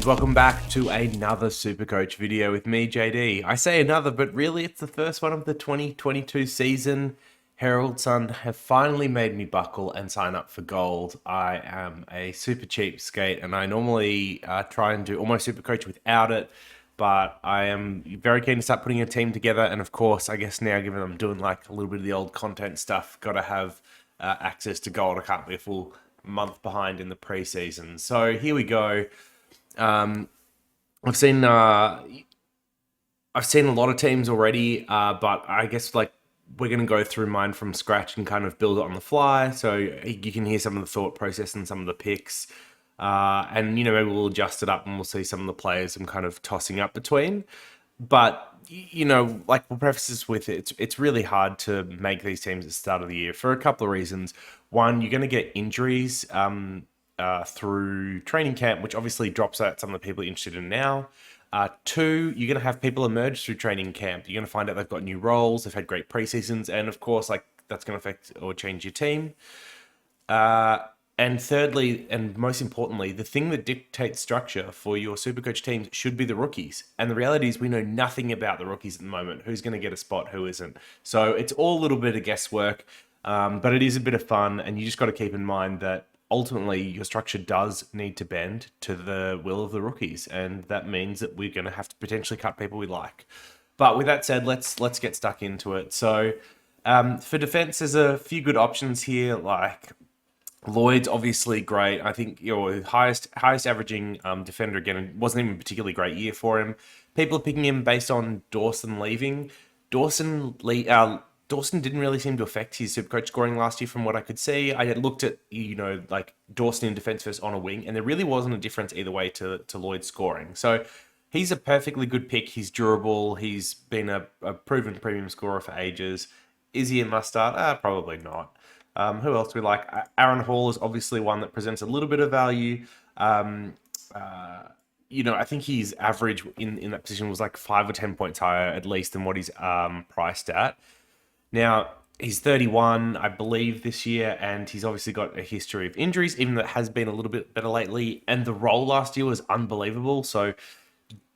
and welcome back to another Supercoach video with me, JD. I say another, but really it's the first one of the 2022 season. Herald Sun have finally made me buckle and sign up for gold. I am a super cheapskate, and I normally try and do almost Supercoach without it, but I am very keen to start putting a team together, and of course, I guess now, given I'm doing like a little bit of the old content stuff, got to have access to gold. I can't be a full month behind in the preseason. So here we go. I've seen a lot of teams already, but I guess like we're gonna go through mine from scratch and kind of build it on the fly, so you can hear some of the thought process and some of the picks, and maybe we'll adjust it up and we'll see some of the players I'm kind of tossing up between. But like we'll preface this with it's really hard to make these teams at the start of the year for a couple of reasons. One, you're going to get injuries through training camp, which obviously drops out some of the people you're interested in now. Two, you're going to have people emerge through training camp. You're going to find out they've got new roles, they've had great preseasons, and of course, like that's going to affect or change your team. And thirdly, and most importantly, the thing that dictates structure for your Supercoach teams should be the rookies. And the reality is we know nothing about the rookies at the moment. Who's going to get a spot, who isn't. So it's all a little bit of guesswork, but it is a bit of fun. And you just got to keep in mind that ultimately your structure does need to bend to the will of the rookies. And that means that we're going to have to potentially cut people we like. But with that said, let's get stuck into it. So for defense, there's a few good options here, like Lloyd's obviously great. I think your highest averaging defender, again, it wasn't even a particularly great year for him. People are picking him based on Dawson leaving. Dawson didn't really seem to affect his Supercoach scoring last year from what I could see. I had looked at, like Dawson in defense versus on a wing, and there really wasn't a difference either way to Lloyd's scoring. So he's a perfectly good pick. He's durable. He's been a proven premium scorer for ages. Is he a must start? Probably not. Who else do we like? Aaron Hall is obviously one that presents a little bit of value. I think his average in that position was like 5 or 10 points higher at least than what he's priced at. Now, he's 31, I believe, this year, and he's obviously got a history of injuries, even though it has been a little bit better lately. And the role last year was unbelievable. So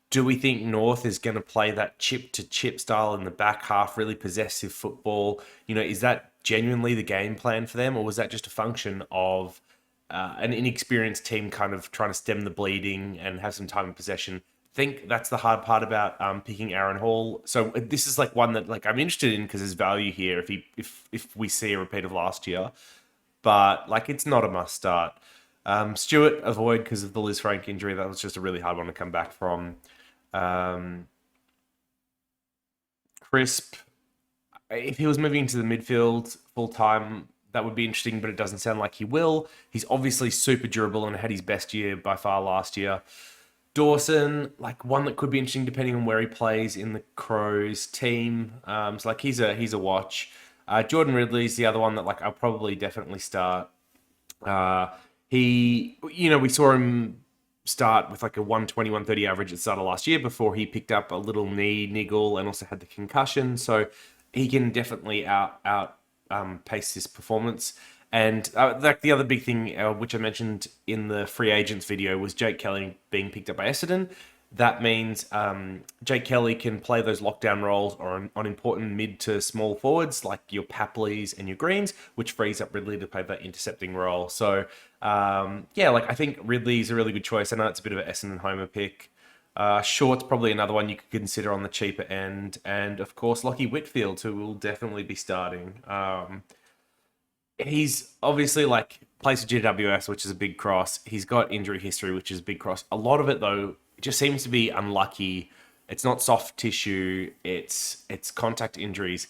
do we think North is going to play that chip-to-chip style in the back half, really possessive football? Is that genuinely the game plan for them, or was that just a function of an inexperienced team kind of trying to stem the bleeding and have some time in possession? I think that's the hard part about picking Aaron Hall. So this is like one that like I'm interested in because there's value here if we see a repeat of last year, but like it's not a must start. Stewart, avoid because of the Liz Frank injury. That was just a really hard one to come back from. Crisp, if he was moving into the midfield full time, that would be interesting, but it doesn't sound like he will. He's obviously super durable and had his best year by far last year. Dawson, like one that could be interesting depending on where he plays in the Crows team. So like he's a watch. Jordan Ridley's the other one that like I'll probably definitely start. We saw him start with like a 120, 130 average at the start of last year before he picked up a little knee niggle and also had the concussion. So he can definitely pace this performance. And like the other big thing, which I mentioned in the free agents video, was Jake Kelly being picked up by Essendon. That means Jake Kelly can play those lockdown roles on important mid to small forwards like your Papleys and your Greens, which frees up Ridley to play that intercepting role. So I think Ridley's a really good choice. I know it's a bit of an Essendon homer pick. Short's probably another one you could consider on the cheaper end. And of course, Lockie Whitfield, who will definitely be starting. He's obviously like plays for GWS, which is a big cross. He's got injury history, which is a big cross. A lot of it though, it just seems to be unlucky. It's not soft tissue. It's contact injuries.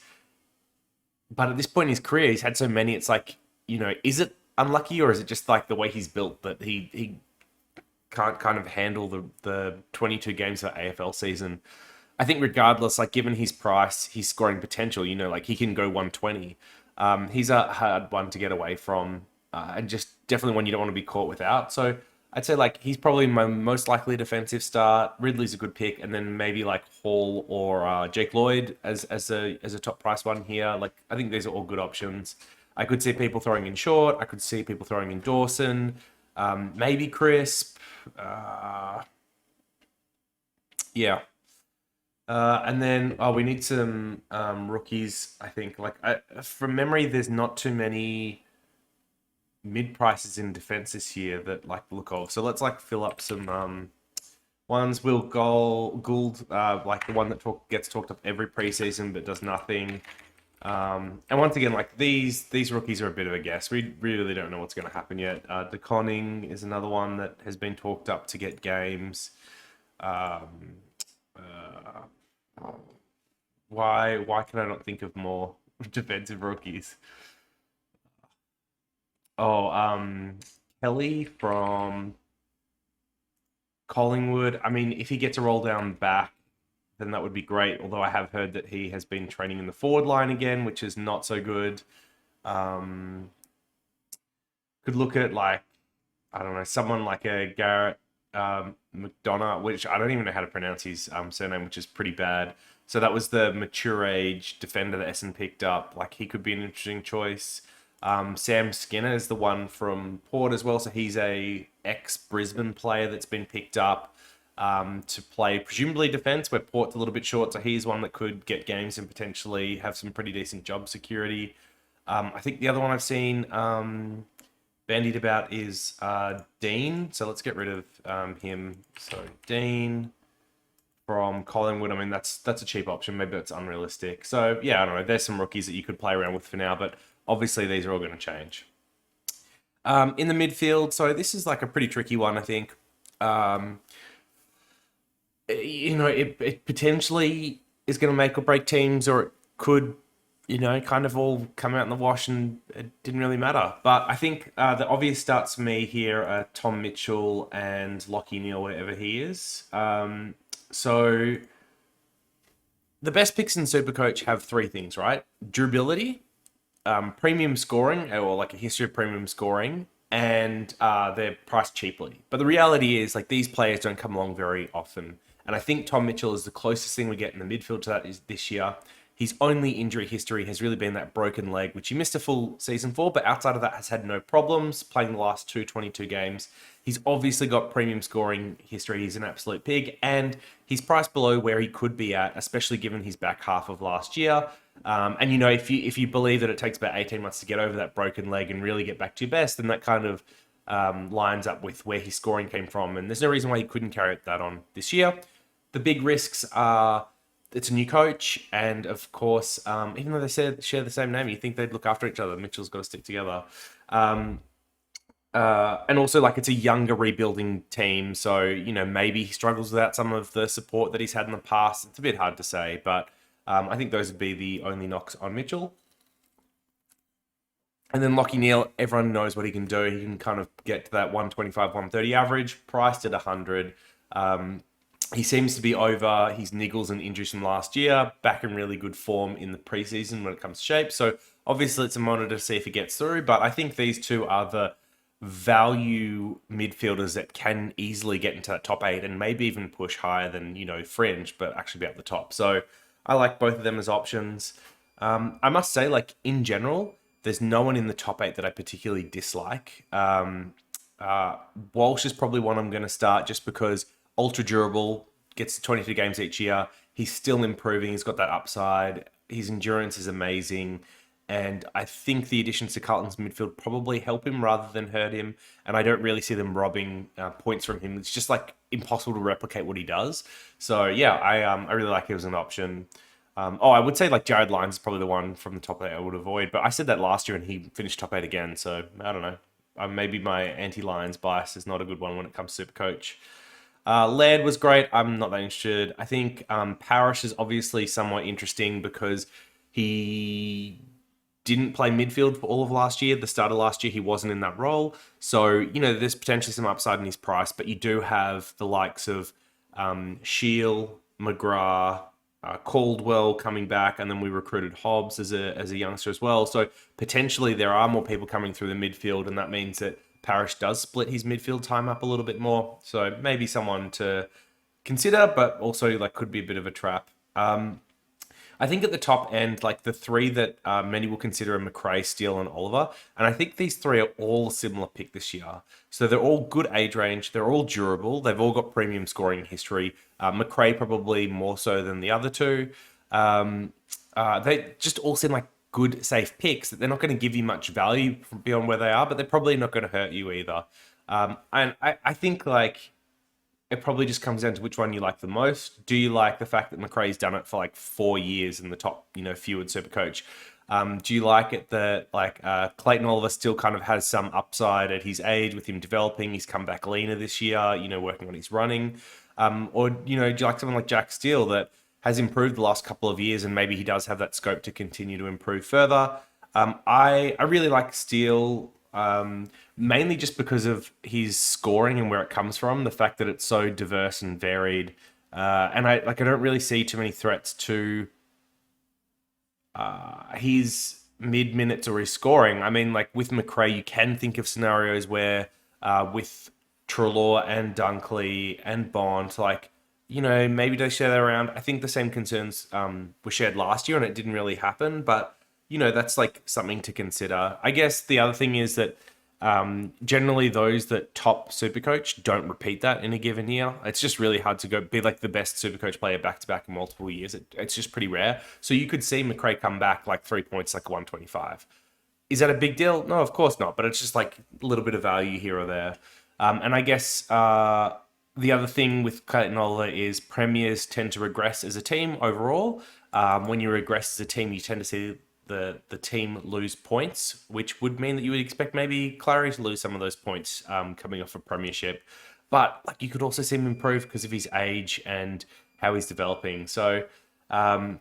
But at this point in his career, he's had so many. It's like, is it unlucky or is it just like the way he's built that he can't kind of handle the 22 games of AFL season? I think regardless, like given his price, his scoring potential, like he can go 120. He's a hard one to get away from, and just definitely one you don't want to be caught without. So I'd say like he's probably my most likely defensive start. Ridley's a good pick, and then maybe like Hall or Jake Lloyd as a top price one here. Like I think these are all good options. I could see people throwing in Short. I could see people throwing in Dawson, maybe Crisp. Yeah. And then we need some rookies. I think from memory, there's not too many mid prices in defense this year that like look of. So let's like fill up some ones. Gould, like the one that gets talked up every preseason but does nothing. And once again, like these rookies are a bit of a guess. We really don't know what's going to happen yet. De Koning is another one that has been talked up to get games. Um, why can I not think of more defensive rookies? Oh, Kelly from Collingwood. I mean, if he gets a roll down back, then that would be great. Although I have heard that he has been training in the forward line again, which is not so good. Um, could look at like I don't know someone like a Garrett McDonough, which I don't even know how to pronounce his surname, which is pretty bad. So that was the mature age defender that Essen picked up. Like he could be an interesting choice. Sam Skinner is the one from Port as well. So he's a ex Brisbane player that's been picked up to play presumably defense, where Port's a little bit short. So he's one that could get games and potentially have some pretty decent job security. I think the other one I've seen bandied about is Dean. So let's get rid of him. So Dean from Collingwood. I mean, that's a cheap option. Maybe it's unrealistic. So yeah, I don't know. There's some rookies that you could play around with for now, but obviously these are all going to change. In the midfield, so this is like a pretty tricky one, I think. It potentially is going to make or break teams, or it could, kind of all come out in the wash and it didn't really matter. But I think the obvious starts for me here are Tom Mitchell and Lockie Neal, wherever he is. So the best picks in Supercoach have three things, right? Durability, premium scoring, or like a history of premium scoring, and they're priced cheaply. But the reality is, like, these players don't come along very often. And I think Tom Mitchell is the closest thing we get in the midfield to that is this year. His only injury history has really been that broken leg, which he missed a full season for, but outside of that has had no problems playing the last 22 games. He's obviously got premium scoring history. He's an absolute pig, and he's priced below where he could be at, especially given his back half of last year. And if you believe that it takes about 18 months to get over that broken leg and really get back to your best, then that kind of lines up with where his scoring came from. And there's no reason why he couldn't carry that on this year. The big risks are it's a new coach, and of course, even though they share the same name, you think they'd look after each other. Mitchell's got to stick together. And also, like, it's a younger rebuilding team, so maybe he struggles without some of the support that he's had in the past. It's a bit hard to say, but I think those would be the only knocks on Mitchell. And then Lockie Neal, everyone knows what he can do. He can kind of get to that 125, 130 average, priced at 100. He seems to be over his niggles and injuries from last year, back in really good form in the preseason when it comes to shape. So obviously it's a monitor to see if he gets through, but I think these two are the value midfielders that can easily get into that top eight and maybe even push higher than, fringe, but actually be at the top. So I like both of them as options. I must say, like, in general, there's no one in the top eight that I particularly dislike. Walsh is probably one I'm going to start just because ultra durable, gets 22 games each year. He's still improving. He's got that upside. His endurance is amazing. And I think the additions to Carlton's midfield probably help him rather than hurt him. And I don't really see them robbing points from him. It's just like impossible to replicate what he does. So yeah, I really like it as an option. I would say like Jared Lyons is probably the one from the top eight I would avoid. But I said that last year and he finished top eight again. So I don't know. Maybe my anti-Lions bias is not a good one when it comes to Supercoach. Laird was great. I'm not that interested. I think Parrish is obviously somewhat interesting because he didn't play midfield for all of last year. The start of last year, he wasn't in that role. So, there's potentially some upside in his price, but you do have the likes of Shield, McGrath, Caldwell coming back, and then we recruited Hobbs as a youngster as well. So potentially there are more people coming through the midfield, and that means that Parrish does split his midfield time up a little bit more. So maybe someone to consider, but also like could be a bit of a trap. I think at the top end, like the three that many will consider are McRae, Steele, and Oliver. And I think these three are all similar pick this year. So they're all good age range. They're all durable. They've all got premium scoring history. McRae probably more so than the other two. They just all seem like good, safe picks that they're not going to give you much value beyond where they are, but they're probably not going to hurt you either. And I think like it probably just comes down to which one you like the most. Do you like the fact that McRae's done it for like 4 years in the top, few in Supercoach? Do you like it that like Clayton Oliver still kind of has some upside at his age with him developing? He's come back leaner this year, working on his running. Or, do you like someone like Jack Steele that has improved the last couple of years and maybe he does have that scope to continue to improve further? I really like Steele. Mainly just because of his scoring and where it comes from, the fact that it's so diverse and varied, and I don't really see too many threats to his mid minutes or his scoring. I mean, like with McRae, you can think of scenarios where with Trelaw and Dunkley and Bond, like maybe they share that around. I think the same concerns were shared last year, and it didn't really happen, but that's like something to consider. I guess the other thing is that generally those that top Supercoach don't repeat that in a given year. It's just really hard to go be like the best Supercoach player back to back in multiple years. It's just pretty rare. So you could see McRae come back like 3 points, like 125. Is that a big deal? No, of course not. But it's just like a little bit of value here or there. And I guess the other thing with Clayton Oliver is premiers tend to regress as a team overall. When you regress as a team, you tend to see the team lose points, which would mean that you would expect maybe Clary to lose some of those points coming off a premiership. But like you could also see him improve because of his age and how he's developing. So I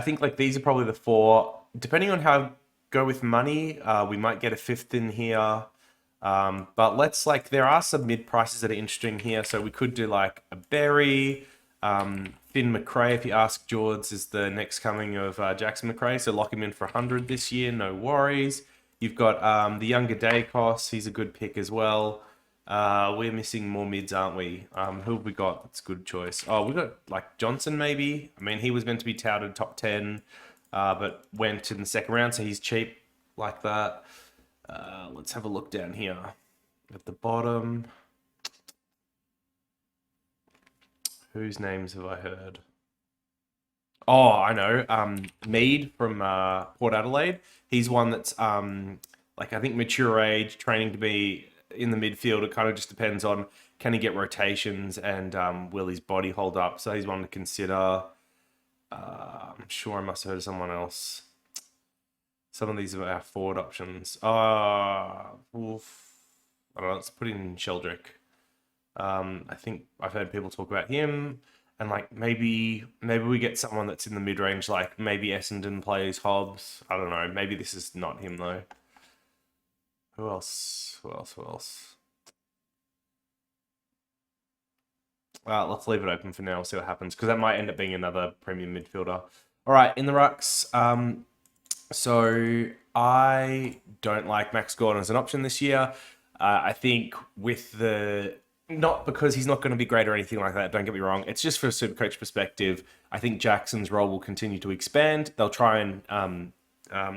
think like these are probably the four. Depending on how go with money, we might get a fifth in here. But let's like there are some mid prices that are interesting here. So we could do like a Berry. Finn McRae, if you ask George, is the next coming of Jackson McRae. So lock him in for 100 this year, no worries. You've got the younger Dacos. He's a good pick as well. We're missing more mids, aren't we? Who have we got? That's a good choice. Oh, we got like Johnson maybe. I mean, he was meant to be touted top 10, but went in the second round, so he's cheap like that. Let's have a look down here at the bottom. Whose names have I heard? Oh, I know. Mead from Port Adelaide. He's one that's like I think mature age, training to be in the midfield. It kind of just depends on can he get rotations and will his body hold up. So he's one to consider. I'm sure I must have heard of someone else. Some of these are our forward options. I don't know. Let's put in Sheldrick. I think I've heard people talk about him, and like maybe we get someone that's in the mid range, like maybe Essendon plays Hobbs. I don't know. Maybe this is not him though. Who else? Let's leave it open for now. We'll see what happens because that might end up being another premium midfielder. All right, in the rucks. So I don't like Max Gordon as an option this year. I think with the not because he's not going to be great or anything like that. Don't get me wrong. It's just for a Supercoach perspective. I think Jackson's role will continue to expand. They'll try and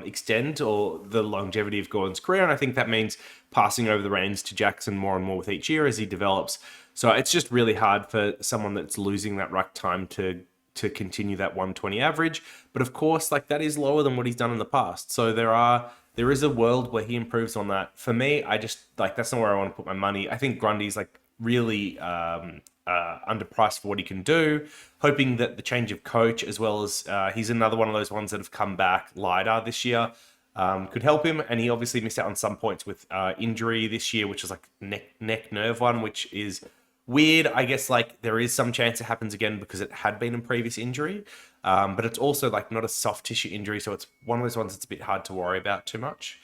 extend or the longevity of Gordon's career, and I think that means passing over the reins to Jackson more and more with each year as he develops. So it's just really hard for someone that's losing that ruck time to continue that 120 average. But of course, like that is lower than what he's done in the past. So there is a world where he improves on that. For me, I just like that's not where I want to put my money. I think Grundy's like really underpriced for what he can do. Hoping that the change of coach, as well as he's another one of those ones that have come back lighter this year, could help him. And he obviously missed out on some points with injury this year, which is like neck nerve one, which is weird. I guess like there is some chance it happens again because it had been a previous injury. But it's also like not a soft tissue injury, so it's one of those ones that's a bit hard to worry about too much.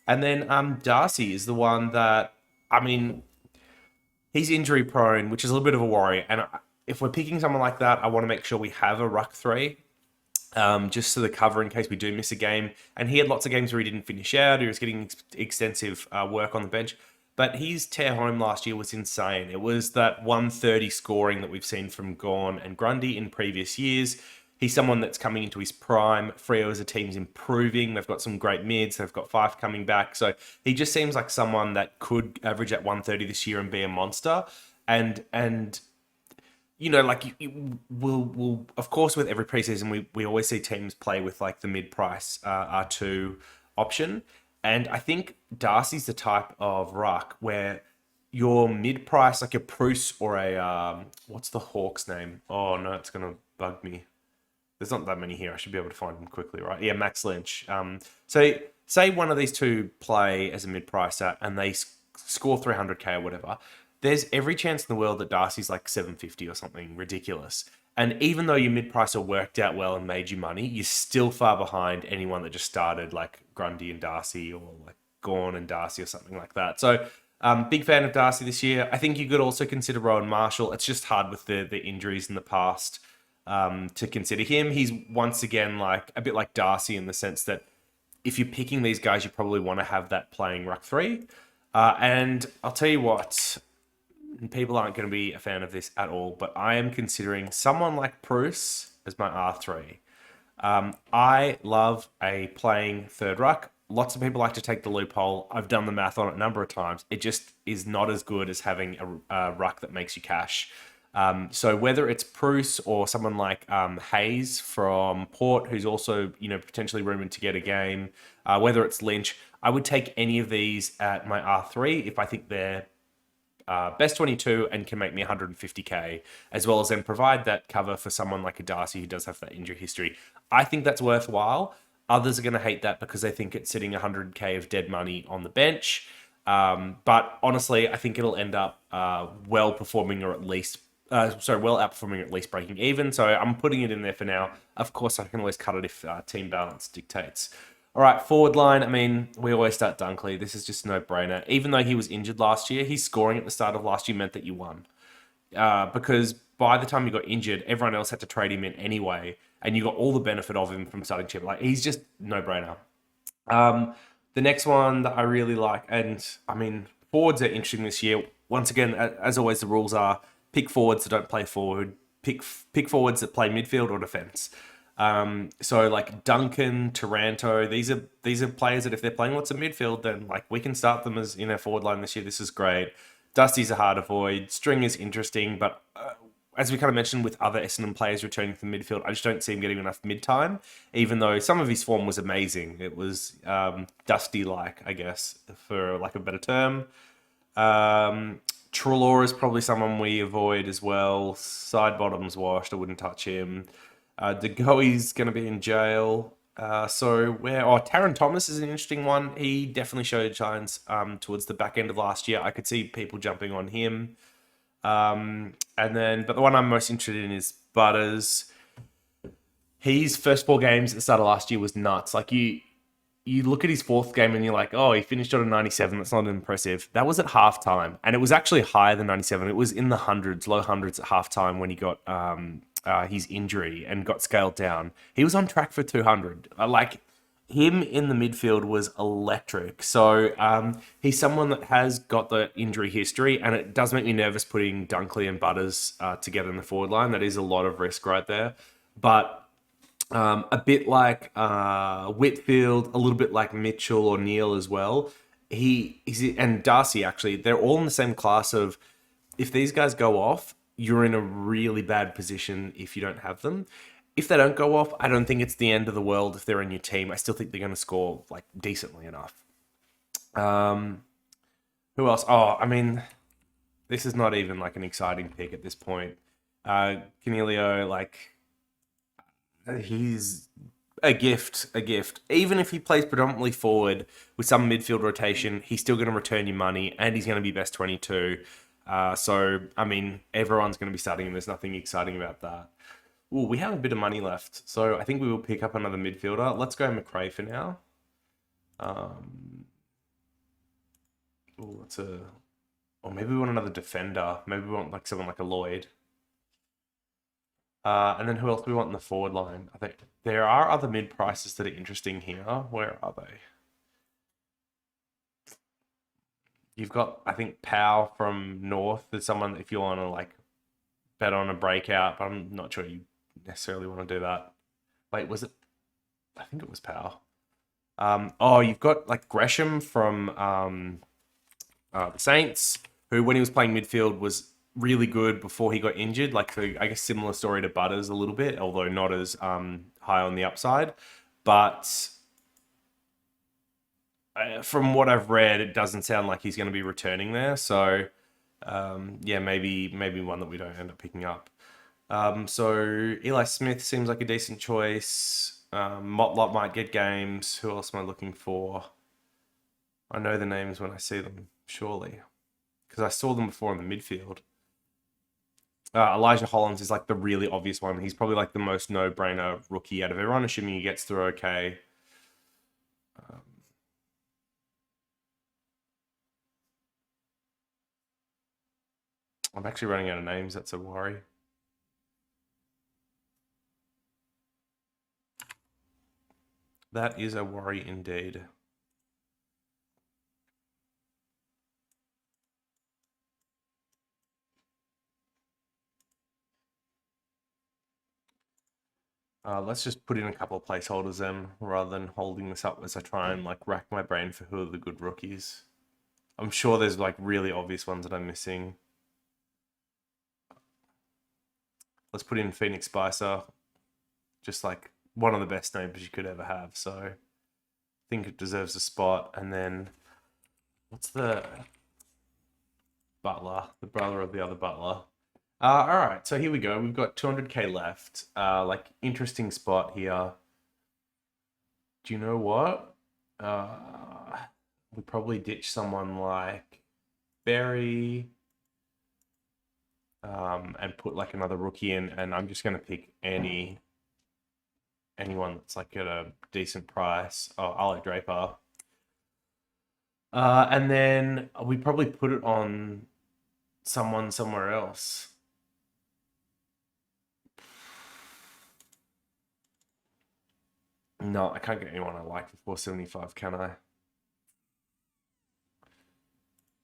And then Darcy is the one that, I mean, he's injury prone, which is a little bit of a worry. And if we're picking someone like that, I want to make sure we have a ruck three, just to the cover in case we do miss a game. And he had lots of games where he didn't finish out. He was getting extensive work on the bench. But his tear home last year was insane. It was that 130 scoring that we've seen from Gawn and Grundy in previous years. He's someone that's coming into his prime. Freo as a team's improving. They've got some great mids. They've got Fife coming back. So he just seems like someone that could average at 130 this year and be a monster. And you know, like we'll of course with every preseason we always see teams play with like the mid price R2 option, and I think Darcy's the type of ruck where your mid price like a Bruce or a what's the Hawk's name? Oh no, it's gonna bug me. There's not that many here. I should be able to find them quickly, right? Yeah, Max Lynch. So say one of these two play as a mid pricer and they score 300k or whatever. There's every chance in the world that Darcy's like 750 or something ridiculous. And even though your mid pricer worked out well and made you money, you're still far behind anyone that just started like Grundy and Darcy or like Gorn and Darcy or something like that. So big fan of Darcy this year. I think you could also consider Rowan Marshall. It's just hard with the injuries in the past to consider him. He's once again like a bit like Darcy in the sense that if you're picking these guys, you probably want to have that playing ruck three. And I'll tell you what, people aren't going to be a fan of this at all, but I am considering someone like Bruce as my R3. I love a playing third ruck. Lots of people like to take the loophole. I've done the math on it a number of times. It just is not as good as having a ruck that makes you cash. So whether it's Bruce or someone like Hayes from Port, who's also potentially rumored to get a game, whether it's Lynch, I would take any of these at my R3 if I think they're best 22 and can make me 150k, as well as then provide that cover for someone like a Darcy who does have that injury history. I think that's worthwhile. Others are going to hate that because they think it's sitting 100k of dead money on the bench. But honestly, I think it'll end up well performing or at least well outperforming, at least breaking even. So I'm putting it in there for now. Of course, I can always cut it if team balance dictates. All right, forward line. I mean, we always start Dunkley. This is just a no-brainer. Even though he was injured last year, his scoring at the start of last year meant that you won. Because by the time you got injured, everyone else had to trade him in anyway, and you got all the benefit of him from starting chip. Like, he's just no-brainer. The next one that I really like, and I mean, forwards are interesting this year. Once again, as always, the rules are pick forwards that don't play forward, pick forwards that play midfield or defense. So like Duncan, Taranto, these are players that if they're playing lots of midfield, then like we can start them as in our forward line this year. This is great. Dusty's a hard avoid. String is interesting, but as we kind of mentioned with other Essendon players returning from midfield, I just don't see him getting enough mid time, even though some of his form was amazing. It was Dusty-like, I guess, for lack of a better term. Trelaw is probably someone we avoid as well. Side bottom's washed. I wouldn't touch him. DeGoey's going to be in jail. Taron Thomas is an interesting one. He definitely showed signs towards the back end of last year. I could see people jumping on him. But the one I'm most interested in is Butters. His first 4 games at the start of last year was nuts. Like you look at his 4th game and you're like, oh, he finished on a 97. That's not impressive. That was at halftime, and it was actually higher than 97. It was in the hundreds, low hundreds at halftime when he got his injury and got scaled down. He was on track for 200. Like him in the midfield was electric. So he's someone that has got the injury history, and it does make me nervous putting Dunkley and Butters together in the forward line. That is a lot of risk right there. But a bit like Whitfield, a little bit like Mitchell or Neil as well. And Darcy, actually, they're all in the same class of if these guys go off, you're in a really bad position if you don't have them. If they don't go off, I don't think it's the end of the world if they're in your team. I still think they're going to score like decently enough. Who else? Oh, I mean, this is not even like an exciting pick at this point. Canelio, like, he's a gift. Even if he plays predominantly forward with some midfield rotation, he's still going to return you money, and he's going to be best 22. So, I mean, everyone's going to be starting him. There's nothing exciting about that. Ooh, we have a bit of money left, so I think we will pick up another midfielder. Let's go McRae for now. Or maybe we want another defender. Maybe we want like someone like a Lloyd. And then who else do we want in the forward line? I think there are other mid prices that are interesting here. Where are they? You've got, I think, Powell from North. There's someone if you want to like bet on a breakout, but I'm not sure you necessarily want to do that. Wait, was it? I think it was Power. Oh, you've got like Gresham from the Saints, who when he was playing midfield was really good before he got injured. Like, so I guess similar story to Butters a little bit, although not as high on the upside. But from what I've read, it doesn't sound like he's going to be returning there. So yeah, maybe one that we don't end up picking up. So Eli Smith seems like a decent choice. Motlop might get games. Who else am I looking for? I know the names when I see them, surely, because I saw them before in the midfield. Elijah Hollins is like the really obvious one. He's probably like the most no-brainer rookie out of everyone, assuming he gets through okay. I'm actually running out of names. That's a worry. That is a worry indeed. Let's just put in a couple of placeholders then, rather than holding this up as I try and like rack my brain for who are the good rookies. I'm sure there's like really obvious ones that I'm missing. Let's put in Phoenix Spicer, just like one of the best names you could ever have. So I think it deserves a spot. And then what's the Butler, the brother of the other Butler? All right, so here we go. We've got 200k left. Like interesting spot here. Do you know what? We probably ditch someone like Berry, and put like another rookie in, and I'm just gonna pick anyone that's like at a decent price. Oh, I'll like Draper. And then we probably put it on someone somewhere else. No, I can't get anyone I like for 475, can I?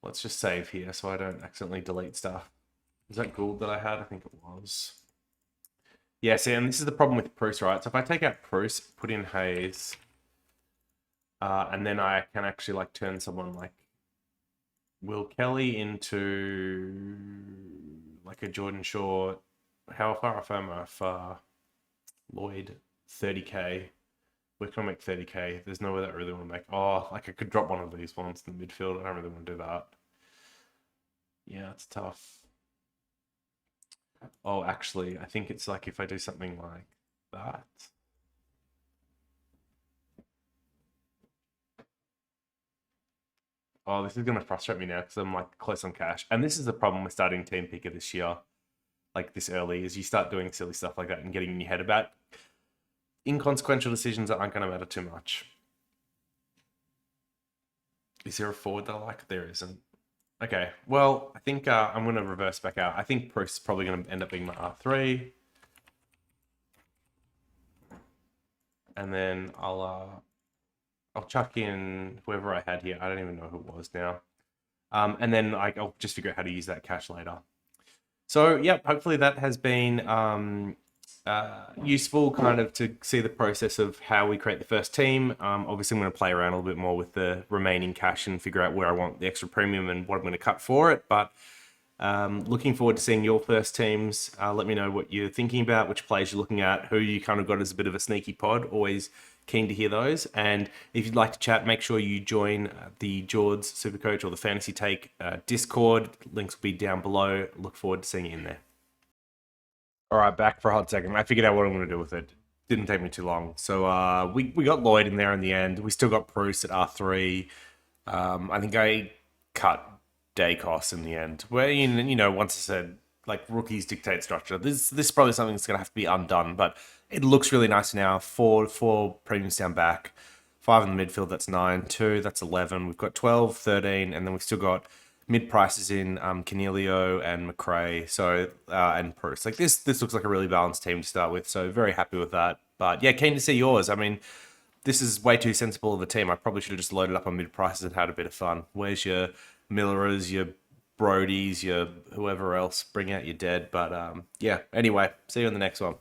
Let's just save here so I don't accidentally delete stuff. Is that Gould that I had? I think it was. Yeah, see, and this is the problem with Bruce, right? So if I take out Bruce, put in Hayes, and then I can actually like turn someone like Will Kelly into like a Jordan Shaw. How far off am I? Far. Lloyd, 30k. We're gonna make 30k. There's no way that I really want to make. Oh, like I could drop one of these ones in the midfield. I don't really want to do that. Yeah, it's tough. Oh, actually, I think it's like if I do something like that. Oh, this is gonna frustrate me now because I'm like close on cash. And this is the problem with starting Team Picker this year, like this early, is you start doing silly stuff like that and getting in your head about inconsequential decisions that aren't going to matter too much. Is there a forward that I like? There isn't. Okay, well, I think I'm going to reverse back out. I think Bruce is probably going to end up being my R3. And then I'll chuck in whoever I had here. I don't even know who it was now. And then I'll just figure out how to use that cash later. So, yeah, hopefully that has been useful kind of to see the process of how we create the first team. Obviously, I'm going to play around a little bit more with the remaining cash and figure out where I want the extra premium and what I'm going to cut for it. But looking forward to seeing your first teams. Let me know what you're thinking about, which players you're looking at, who you kind of got as a bit of a sneaky pod. Always keen to hear those. And if you'd like to chat, make sure you join the George Supercoach or the Fantasy Take Discord. Links will be down below. Look forward to seeing you in there. All right, back for a hot second. I figured out what I'm going to do with it. Didn't take me too long. So we got Lloyd in there in the end. We still got Bruce at R3. I think I cut day costs in the end. Where, you know, once I said, like, rookies dictate structure. This is probably something that's going to have to be undone, but it looks really nice now. Four premiums down back. 5 in the midfield, that's 9. 2, that's 11. We've got 12, 13, and then we've still got mid prices in Canelio and McRae, so and Bruce. Like this looks like a really balanced team to start with, so very happy with that. But yeah, keen to see yours. I mean, this is way too sensible of a team. I probably should have just loaded up on mid prices and had a bit of fun. Where's your Millerers, your Brodies, your whoever else? Bring out your dead. But yeah, anyway, see you in the next one.